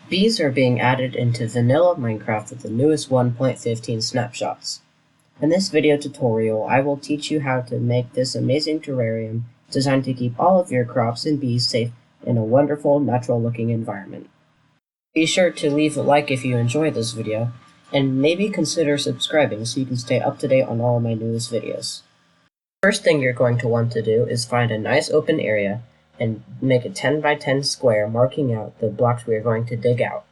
Bees are being added into vanilla Minecraft with the newest 1.15 snapshots. In this video tutorial, I will teach you how to make this amazing terrarium designed to keep all of your crops and bees safe in a wonderful, natural-looking environment. Be sure to leave a like if you enjoyed this video, and maybe consider subscribing so you can stay up to date on all of my newest videos. First thing you're going to want to do is find a nice open area and make a 10 by 10 square marking out the blocks we are going to dig out.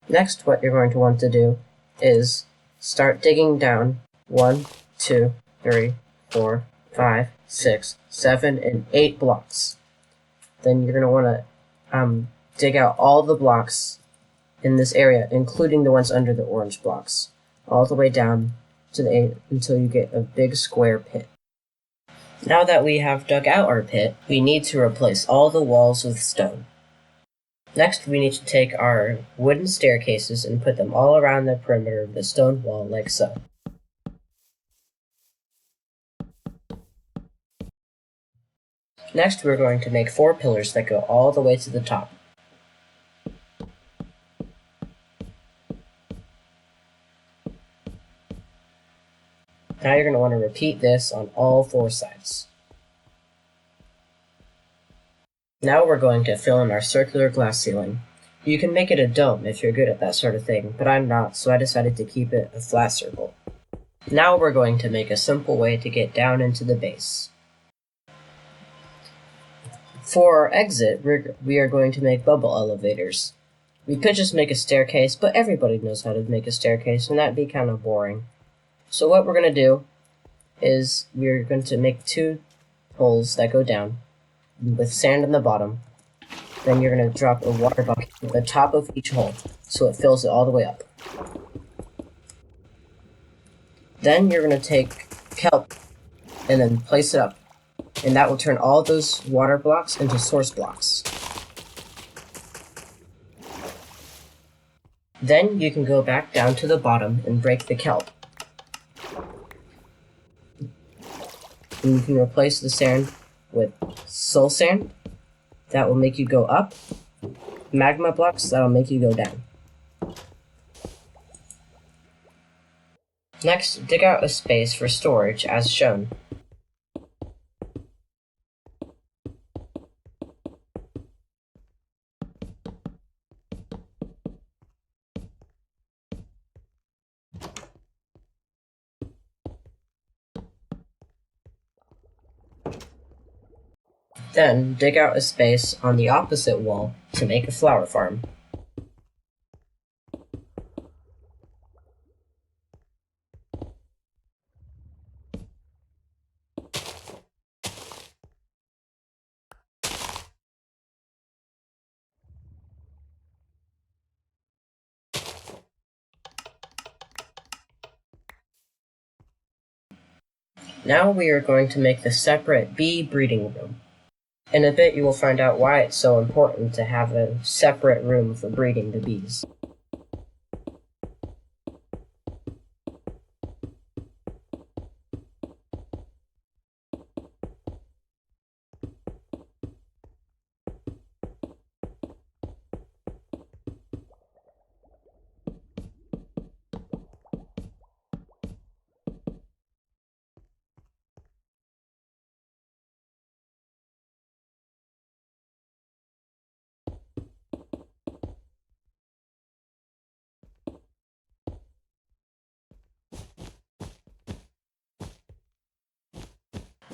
Next, what you're going to want to do is start digging down 1, 2, 3, 4, 5, 6, 7, and 8 blocks. Then you're going to want to dig out all the blocks in this area, including the ones under the orange blocks, all the way down to the 8 until you get a big square pit. Now that we have dug out our pit, we need to replace all the walls with stone. Next, we need to take our wooden staircases and put them all around the perimeter of the stone wall like so. Next, we're going to make 4 pillars that go all the way to the top. Now you're going to want to repeat this on all 4 sides. Now we're going to fill in our circular glass ceiling. You can make it a dome if you're good at that sort of thing, but I'm not, so I decided to keep it a flat circle. Now we're going to make a simple way to get down into the base. For our exit, we are going to make bubble elevators. We could just make a staircase, but everybody knows how to make a staircase, and that'd be kind of boring. So what we're going to do is we're going to make 2 holes that go down with sand in the bottom. Then you're going to drop a water bucket at the top of each hole so it fills it all the way up. Then you're going to take kelp and then place it up, and that will turn all those water blocks into source blocks. Then you can go back down to the bottom and break the kelp. And you can replace the sand with soul sand. That will make you go up. Magma blocks, that'll make you go down. Next, dig out a space for storage as shown. Then, dig out a space on the opposite wall to make a flower farm. Now we are going to make the separate bee breeding room. In a bit you will find out why it's so important to have a separate room for breeding the bees.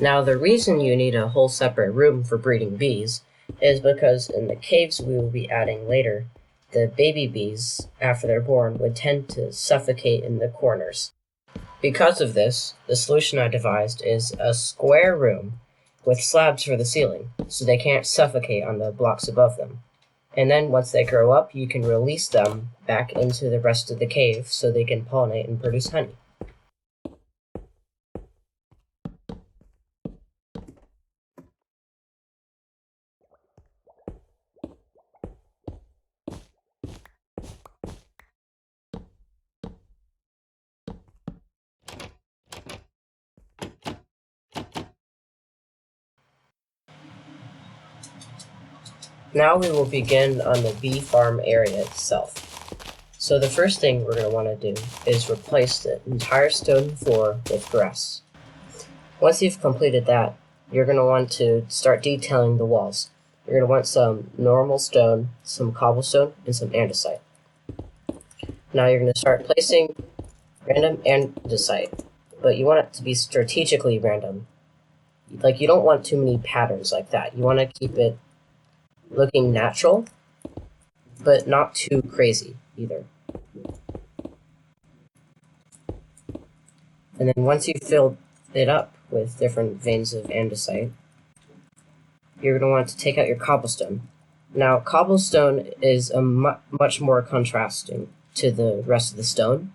Now the reason you need a whole separate room for breeding bees is because in the caves we will be adding later, the baby bees, after they're born, would tend to suffocate in the corners. Because of this, the solution I devised is a square room with slabs for the ceiling, so they can't suffocate on the blocks above them. And then once they grow up, you can release them back into the rest of the cave so they can pollinate and produce honey. Now we will begin on the bee farm area itself. So the first thing we're going to want to do is replace the entire stone floor with grass. Once you've completed that, you're going to want to start detailing the walls. You're going to want some normal stone, some cobblestone, and some andesite. Now you're going to start placing random andesite, but you want it to be strategically random. Like, you don't want too many patterns like that. You want to keep it looking natural, but not too crazy either. And then once you've filled it up with different veins of andesite, you're going to want to take out your cobblestone. Now, cobblestone is a much more contrasting to the rest of the stone,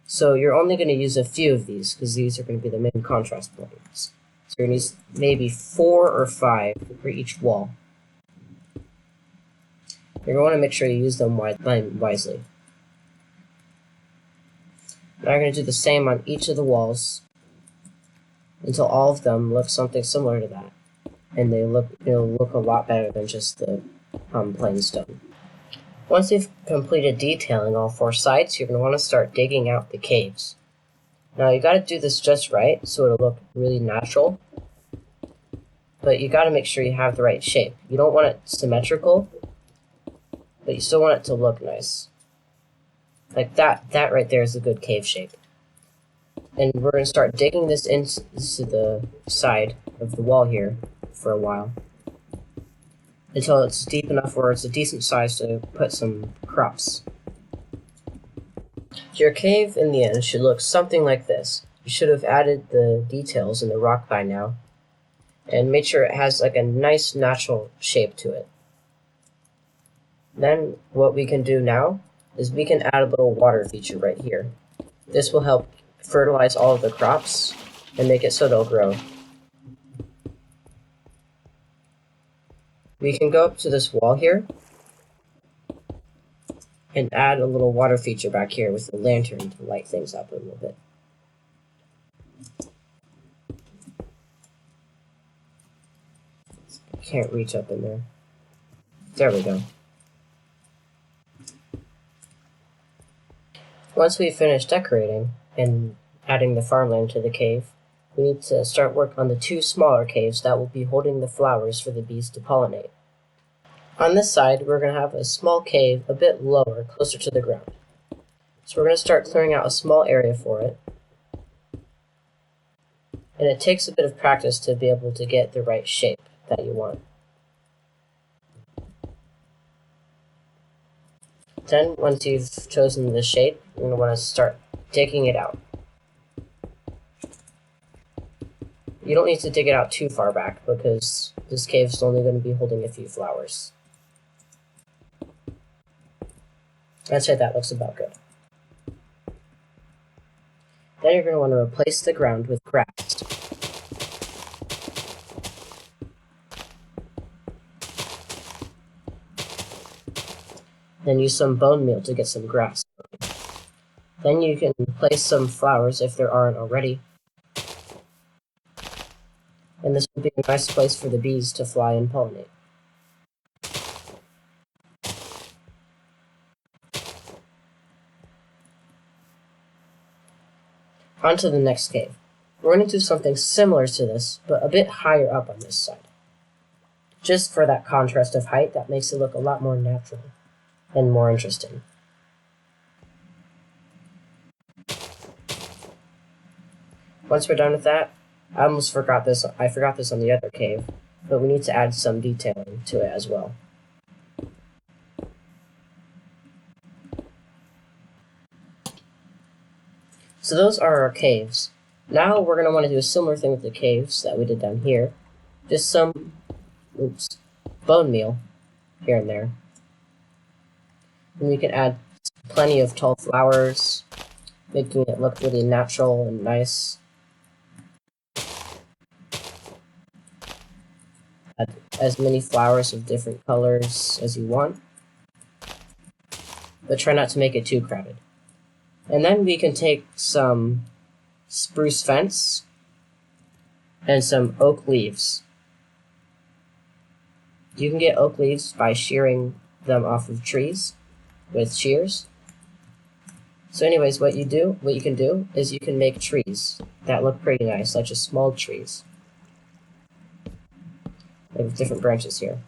so you're only going to use a few of these because these are going to be the main contrast points. So you're going to use maybe 4 or 5 for each wall. You're going to want to make sure you use them wisely. Now you're going to do the same on each of the walls until all of them look something similar to that, and it'll look a lot better than just the plain stone. Once you've completed detailing all 4 sides, you're going to want to start digging out the caves. Now you got to do this just right so it'll look really natural, but you got to make sure you have the right shape. You don't want it symmetrical, but you still want it to look nice. Like that right there is a good cave shape. And we're going to start digging this into the side of the wall here for a while, until it's deep enough where it's a decent size to put some crops. Your cave in the end should look something like this. You should have added the details in the rock by now, and made sure it has like a nice natural shape to it. Then what we can do now is we can add a little water feature right here. This will help fertilize all of the crops and make it so they'll grow. We can go up to this wall here and add a little water feature back here with a lantern to light things up a little bit. Can't reach up in there. There we go. Once we've finished decorating and adding the farmland to the cave, we need to start work on the 2 smaller caves that will be holding the flowers for the bees to pollinate. On this side, we're going to have a small cave a bit lower, closer to the ground. So we're going to start clearing out a small area for it. And it takes a bit of practice to be able to get the right shape that you want. Then, once you've chosen the shape, you're going to want to start digging it out. You don't need to dig it out too far back because this cave is only going to be holding a few flowers. I'd say that looks about good. Then you're going to want to replace the ground with grass. Then use some bone meal to get some grass. Then you can place some flowers if there aren't already. And this will be a nice place for the bees to fly and pollinate. On to the next cave. We're going to do something similar to this, but a bit higher up on this side. Just for that contrast of height that makes it look a lot more natural and more interesting. Once we're done with that, I almost forgot this. I forgot this on the other cave, but we need to add some detailing to it as well. So those are our caves. Now we're going to want to do a similar thing with the caves that we did down here. Just some bone meal here and there. And we can add plenty of tall flowers, making it look really natural and nice. Add as many flowers of different colors as you want, but try not to make it too crowded. And then we can take some spruce fence and some oak leaves. You can get oak leaves by shearing them off of trees with shears. So anyways, what you can do is you can make trees that look pretty nice, like just small trees. Like with different branches here.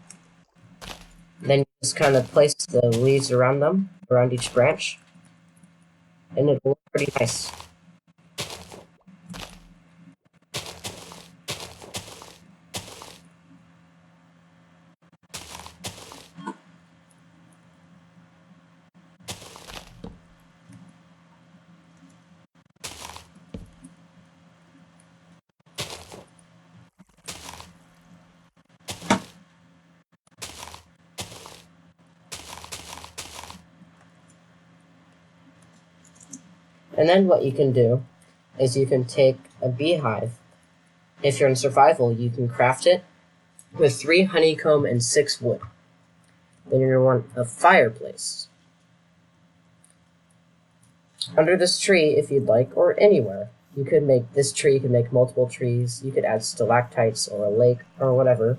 Then you just kind of place the leaves around them, around each branch, and it'll look pretty nice. And then what you can do is you can take a beehive. If you're in survival, you can craft it with 3 honeycomb and 6 wood. Then you're going to want a fireplace. Under this tree, if you'd like, or anywhere. You could make this tree, you could make multiple trees, you could add stalactites or a lake or whatever.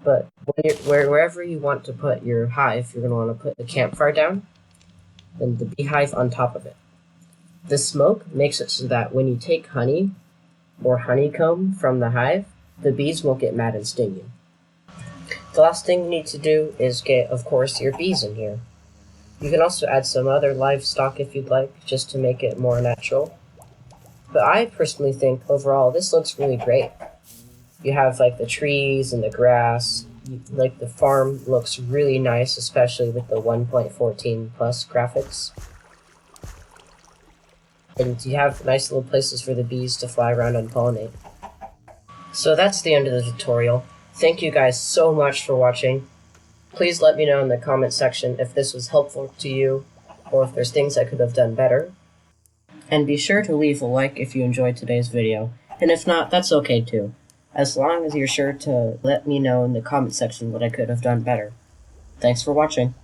But wherever you want to put your hive, you're going to want to put the campfire down, and the beehive on top of it. The smoke makes it so that when you take honey or honeycomb from the hive, the bees won't get mad and sting you. The last thing you need to do is get, of course, your bees in here. You can also add some other livestock if you'd like, just to make it more natural. But I personally think, overall, this looks really great. You have, like, the trees and the grass. Like, the farm looks really nice, especially with the 1.14 plus graphics. And you have nice little places for the bees to fly around and pollinate. So that's the end of the tutorial. Thank you guys so much for watching. Please let me know in the comment section if this was helpful to you, or if there's things I could have done better. And be sure to leave a like if you enjoyed today's video, and if not, that's okay too, as long as you're sure to let me know in the comment section what I could have done better. Thanks for watching.